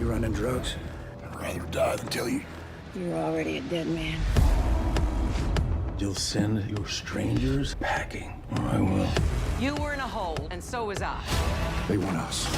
You running drugs? I'd rather die than tell you. You're already a dead man. You'll send your strangers packing. I will. You were in a hole, and so was I. They want us.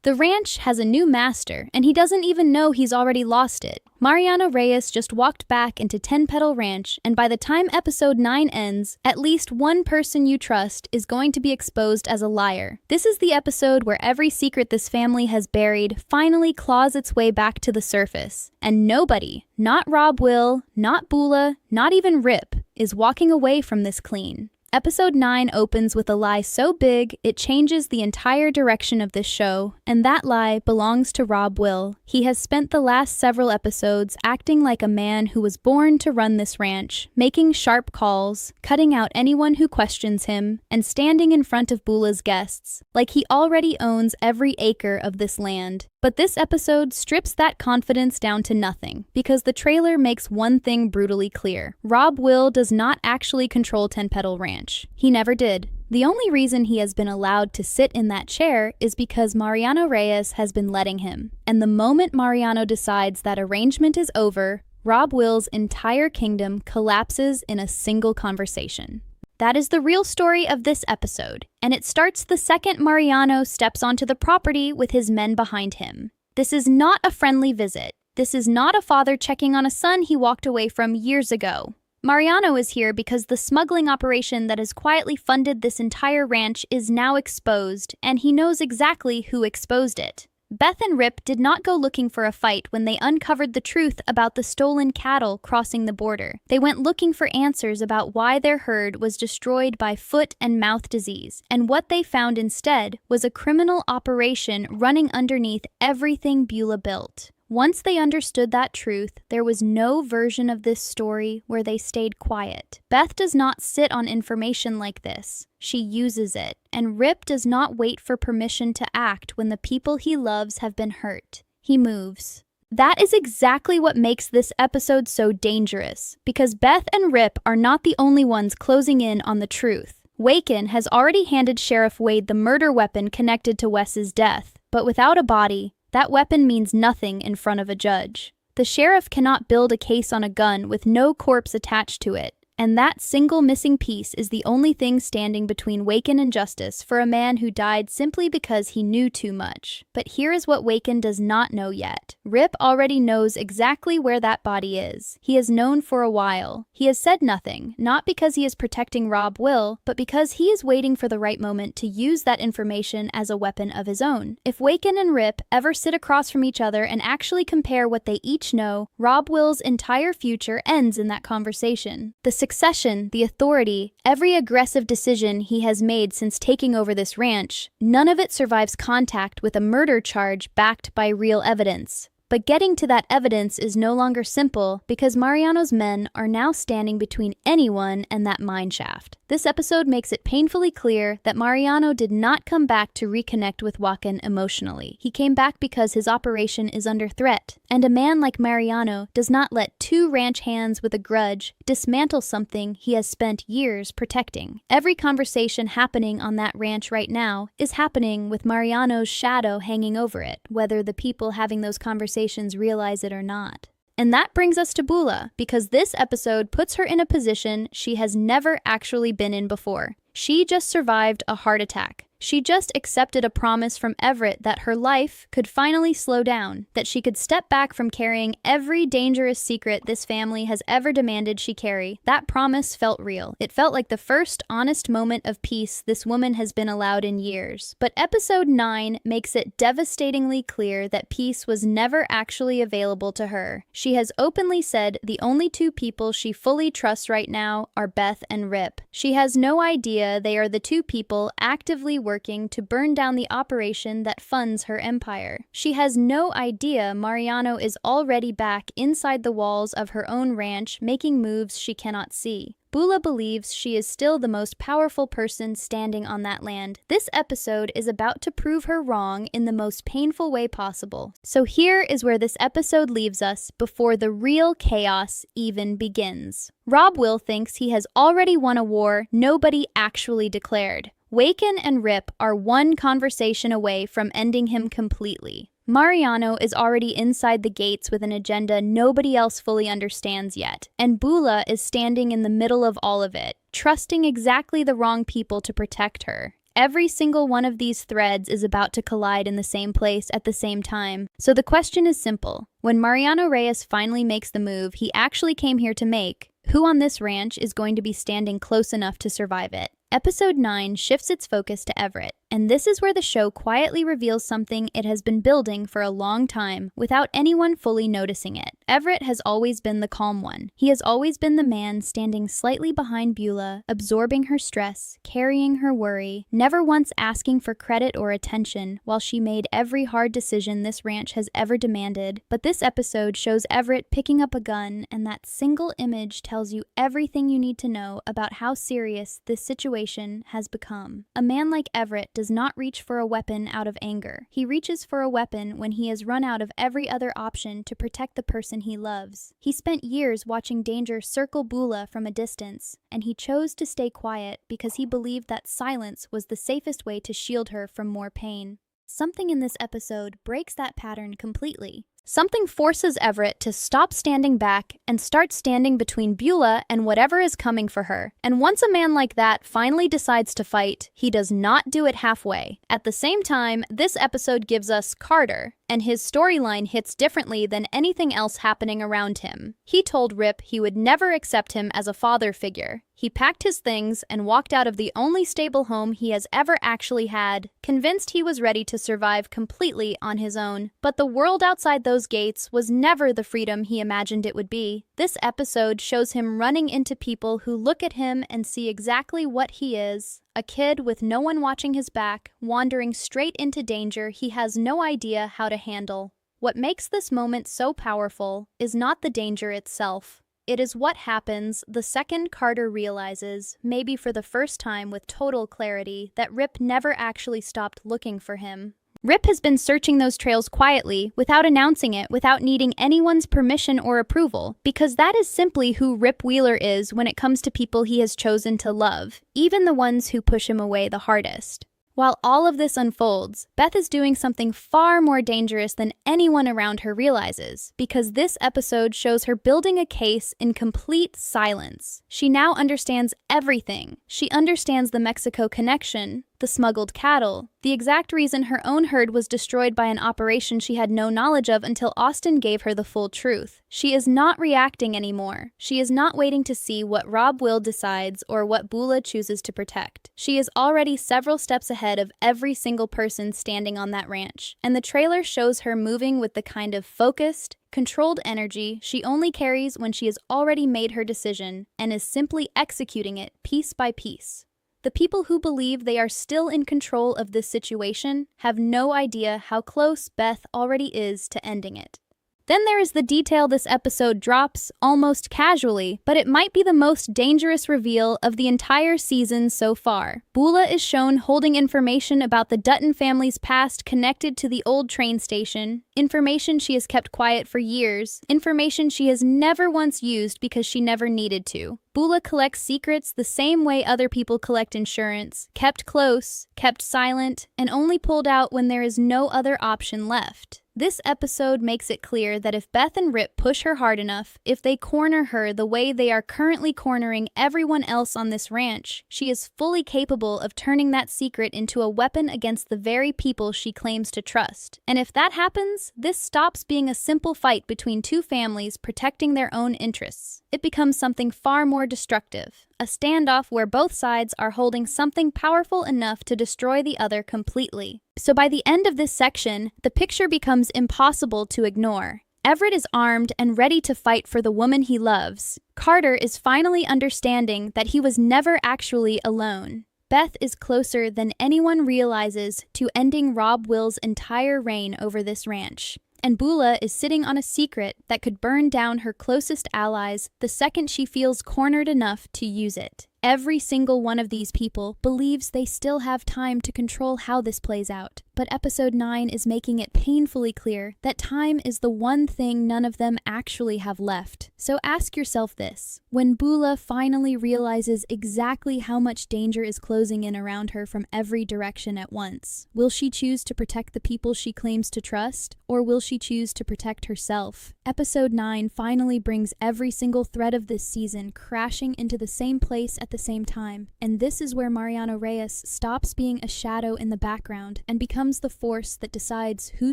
The ranch has a new master, and he doesn't even know he's already lost it. Mariano Reyes just walked back into 10 Petal Ranch, and by the time episode 9 ends, at least one person you trust is going to be exposed as a liar. This is the episode where every secret this family has buried finally claws its way back to the surface. And nobody, not Rob Will, not Bula, not even Rip, is walking away from this clean. Episode 9 opens with a lie so big, it changes the entire direction of this show, and that lie belongs to Rob Will. He has spent the last several episodes acting like a man who was born to run this ranch, making sharp calls, cutting out anyone who questions him, and standing in front of Bula's guests, like he already owns every acre of this land. But this episode strips that confidence down to nothing, because the trailer makes one thing brutally clear. Rob Will does not actually control 10 Petal Ranch. He never did. The only reason he has been allowed to sit in that chair is because Mariano Reyes has been letting him. And the moment Mariano decides that arrangement is over, Rob Will's entire kingdom collapses in a single conversation. That is the real story of this episode, and it starts the second Mariano steps onto the property with his men behind him. This is not a friendly visit. This is not a father checking on a son he walked away from years ago. Mariano is here because the smuggling operation that has quietly funded this entire ranch is now exposed, and he knows exactly who exposed it. Beth and Rip did not go looking for a fight when they uncovered the truth about the stolen cattle crossing the border. They went looking for answers about why their herd was destroyed by foot and mouth disease, and what they found instead was a criminal operation running underneath everything Beulah built. Once they understood that truth, there was no version of this story where they stayed quiet. Beth does not sit on information like this. She uses it. And Rip does not wait for permission to act when the people he loves have been hurt. He moves. That is exactly what makes this episode so dangerous, because Beth and Rip are not the only ones closing in on the truth. Waken has already handed Sheriff Wade the murder weapon connected to Wes's death, but without a body, that weapon means nothing in front of a judge. The sheriff cannot build a case on a gun with no corpse attached to it, and that single missing piece is the only thing standing between Waken and justice for a man who died simply because he knew too much. But here is what Waken does not know yet. Rip already knows exactly where that body is. He has known for a while. He has said nothing, not because he is protecting Rob Will, but because he is waiting for the right moment to use that information as a weapon of his own. If Waken and Rip ever sit across from each other and actually compare what they each know, Rob Will's entire future ends in that conversation. The succession, the authority, every aggressive decision he has made since taking over this ranch, none of it survives contact with a murder charge backed by real evidence. But getting to that evidence is no longer simple because Mariano's men are now standing between anyone and that mine shaft. This episode makes it painfully clear that Mariano did not come back to reconnect with Waken emotionally. He came back because his operation is under threat, and a man like Mariano does not let two ranch hands with a grudge dismantle something he has spent years protecting. Every conversation happening on that ranch right now is happening with Mariano's shadow hanging over it, whether the people having those conversations realize it or not. And that brings us to Bula, because this episode puts her in a position she has never actually been in before. She just survived a heart attack. She just accepted a promise from Everett that her life could finally slow down, that she could step back from carrying every dangerous secret this family has ever demanded she carry. That promise felt real. It felt like the first honest moment of peace this woman has been allowed in years. But episode 9 makes it devastatingly clear that peace was never actually available to her. She has openly said the only two people she fully trusts right now are Beth and Rip. She has no idea they are the two people actively working to burn down the operation that funds her empire. She has no idea Mariano is already back inside the walls of her own ranch making moves she cannot see. Bula believes she is still the most powerful person standing on that land. This episode is about to prove her wrong in the most painful way possible. So here is where this episode leaves us before the real chaos even begins. Rob Will thinks he has already won a war nobody actually declared. Waken and Rip are one conversation away from ending him completely. Mariano is already inside the gates with an agenda nobody else fully understands yet, and Bula is standing in the middle of all of it, trusting exactly the wrong people to protect her. Every single one of these threads is about to collide in the same place at the same time. So the question is simple. When Mariano Reyes finally makes the move he actually came here to make, who on this ranch is going to be standing close enough to survive it? Episode 9 shifts its focus to Everett, and this is where the show quietly reveals something it has been building for a long time without anyone fully noticing it. Everett has always been the calm one. He has always been the man standing slightly behind Beulah, absorbing her stress, carrying her worry, never once asking for credit or attention while she made every hard decision this ranch has ever demanded. But this episode shows Everett picking up a gun, and that single image tells you everything you need to know about how serious this situation has become. A man like Everett does not reach for a weapon out of anger. He reaches for a weapon when he has run out of every other option to protect the person he loves. He spent years watching danger circle Beulah from a distance, and he chose to stay quiet because he believed that silence was the safest way to shield her from more pain. Something in this episode breaks that pattern completely. Something forces Everett to stop standing back and start standing between Beulah and whatever is coming for her. And once a man like that finally decides to fight, he does not do it halfway. At the same time, this episode gives us Carter, and his storyline hits differently than anything else happening around him. He told Rip he would never accept him as a father figure. He packed his things and walked out of the only stable home he has ever actually had, convinced he was ready to survive completely on his own. But the world outside those gates was never the freedom he imagined it would be. This episode shows him running into people who look at him and see exactly what he is. A kid with no one watching his back, wandering straight into danger he has no idea how to handle. What makes this moment so powerful is not the danger itself. It is what happens the second Carter realizes, maybe for the first time with total clarity, that Rip never actually stopped looking for him. Rip has been searching those trails quietly, without announcing it, without needing anyone's permission or approval, because that is simply who Rip Wheeler is when it comes to people he has chosen to love, even the ones who push him away the hardest. While all of this unfolds, Beth is doing something far more dangerous than anyone around her realizes, because this episode shows her building a case in complete silence. She now understands everything. She understands the Mexico connection, the smuggled cattle, the exact reason her own herd was destroyed by an operation she had no knowledge of until Austin gave her the full truth. She is not reacting anymore. She is not waiting to see what Rob Will decides or what Beulah chooses to protect. She is already several steps ahead of every single person standing on that ranch, and the trailer shows her moving with the kind of focused, controlled energy she only carries when she has already made her decision and is simply executing it piece by piece. The people who believe they are still in control of this situation have no idea how close Beth already is to ending it. Then there is the detail this episode drops almost casually, but it might be the most dangerous reveal of the entire season so far. Beulah is shown holding information about the Dutton family's past connected to the old train station, information she has kept quiet for years, information she has never once used because she never needed to. Beulah collects secrets the same way other people collect insurance, kept close, kept silent, and only pulled out when there is no other option left. This episode makes it clear that if Beth and Rip push her hard enough, if they corner her the way they are currently cornering everyone else on this ranch, she is fully capable of turning that secret into a weapon against the very people she claims to trust. And if that happens, this stops being a simple fight between two families protecting their own interests. It becomes something far more destructive, a standoff where both sides are holding something powerful enough to destroy the other completely. So by the end of this section, the picture becomes impossible to ignore. Everett is armed and ready to fight for the woman he loves. Carter is finally understanding that he was never actually alone. Beth is closer than anyone realizes to ending Rob Will's entire reign over this ranch. And Beulah is sitting on a secret that could burn down her closest allies the second she feels cornered enough to use it. Every single one of these people believes they still have time to control how this plays out, but but episode 9 is making it painfully clear that time is the one thing none of them actually have left. So ask yourself this: when Bula finally realizes exactly how much danger is closing in around her from every direction at once, will she choose to protect the people she claims to trust, or will she choose to protect herself? Episode 9 finally brings every single thread of this season crashing into the same place at the same time, and this is where Mariano Reyes stops being a shadow in the background and becomes the force that decides who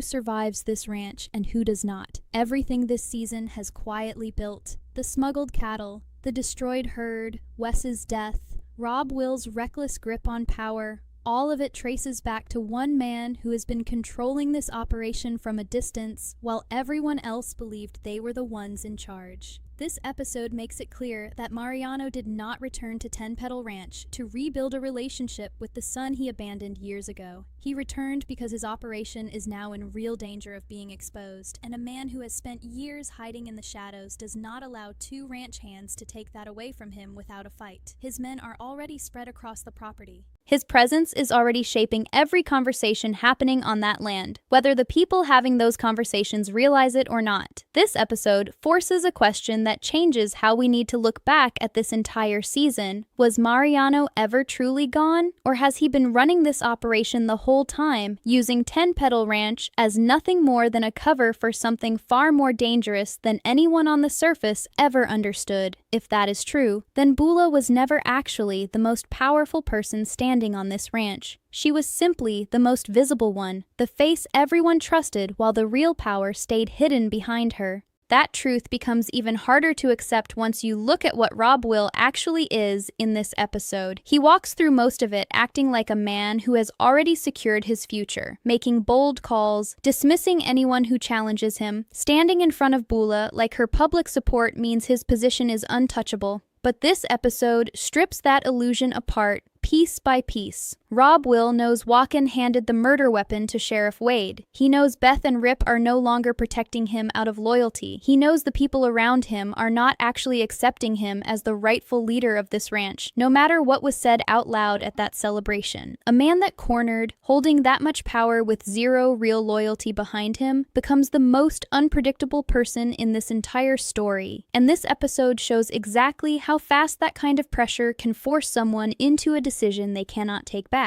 survives this ranch and who does not. Everything this season has quietly built: the smuggled cattle, the destroyed herd, Wes's death, Rob Will's reckless grip on power. All of it traces back to one man who has been controlling this operation from a distance while everyone else believed they were the ones in charge. This episode makes it clear that Mariano did not return to Ten Petal Ranch to rebuild a relationship with the son he abandoned years ago. He returned because his operation is now in real danger of being exposed, and a man who has spent years hiding in the shadows does not allow two ranch hands to take that away from him without a fight. His men are already spread across the property. His presence is already shaping every conversation happening on that land, whether the people having those conversations realize it or not. This episode forces a question that changes how we need to look back at this entire season. Was Mariano ever truly gone, or has he been running this operation the whole time, using Ten Petal Ranch as nothing more than a cover for something far more dangerous than anyone on the surface ever understood? If that is true, then Bula was never actually the most powerful person standing on this ranch. She was simply the most visible one, the face everyone trusted, while the real power stayed hidden behind her. That truth becomes even harder to accept once you look at what Rob Will actually is in this episode. He walks through most of it acting like a man who has already secured his future, making bold calls, dismissing anyone who challenges him, standing in front of Bula like her public support means his position is untouchable. But this episode strips that illusion apart piece by piece. Rob Will knows Walken handed the murder weapon to Sheriff Wade. He knows Beth and Rip are no longer protecting him out of loyalty. He knows the people around him are not actually accepting him as the rightful leader of this ranch, no matter what was said out loud at that celebration. A man that cornered, holding that much power with zero real loyalty behind him, becomes the most unpredictable person in this entire story. And this episode shows exactly how fast that kind of pressure can force someone into a decision they cannot take back.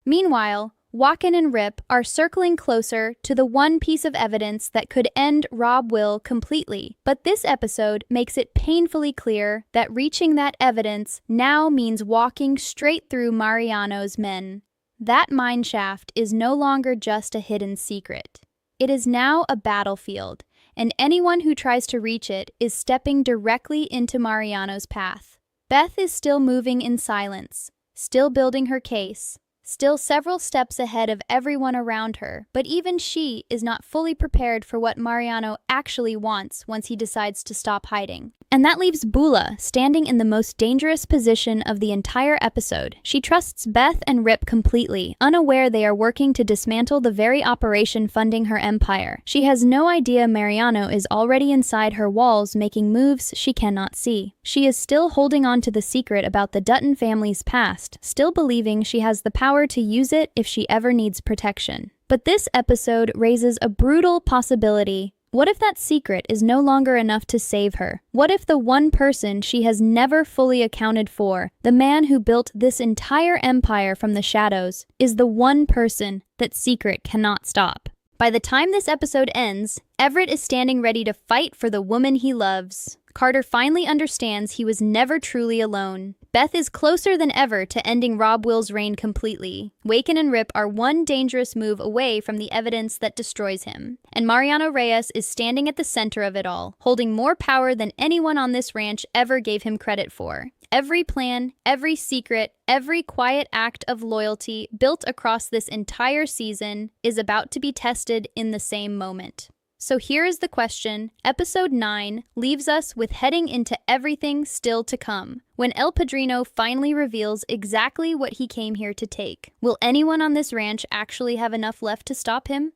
Meanwhile, Walken and Rip are circling closer to the one piece of evidence that could end Rob Will completely. But this episode makes it painfully clear that reaching that evidence now means walking straight through Mariano's men. That mineshaft is no longer just a hidden secret. It is now a battlefield, and anyone who tries to reach it is stepping directly into Mariano's path. Beth is still moving in silence, still building her case, still several steps ahead of everyone around her, but even she is not fully prepared for what Mariano actually wants once he decides to stop hiding. And that leaves Bula standing in the most dangerous position of the entire episode. She trusts Beth and Rip completely, unaware they are working to dismantle the very operation funding her empire. She has no idea Mariano is already inside her walls making moves she cannot see. She is still holding on to the secret about the Dutton family's past, still believing she has the power to use it if she ever needs protection. But this episode raises a brutal possibility. What if that secret is no longer enough to save her? What if the one person she has never fully accounted for, the man who built this entire empire from the shadows, is the one person that secret cannot stop? By the time this episode ends, Everett is standing ready to fight for the woman he loves. Carter finally understands he was never truly alone. Beth is closer than ever to ending Rob Will's reign completely. Waken and Rip are one dangerous move away from the evidence that destroys him. And Mariano Reyes is standing at the center of it all, holding more power than anyone on this ranch ever gave him credit for. Every plan, every secret, every quiet act of loyalty built across this entire season is about to be tested in the same moment. So here is the question. Episode 9 leaves us with heading into everything still to come, when El Padrino finally reveals exactly what he came here to take. Will anyone on this ranch actually have enough left to stop him?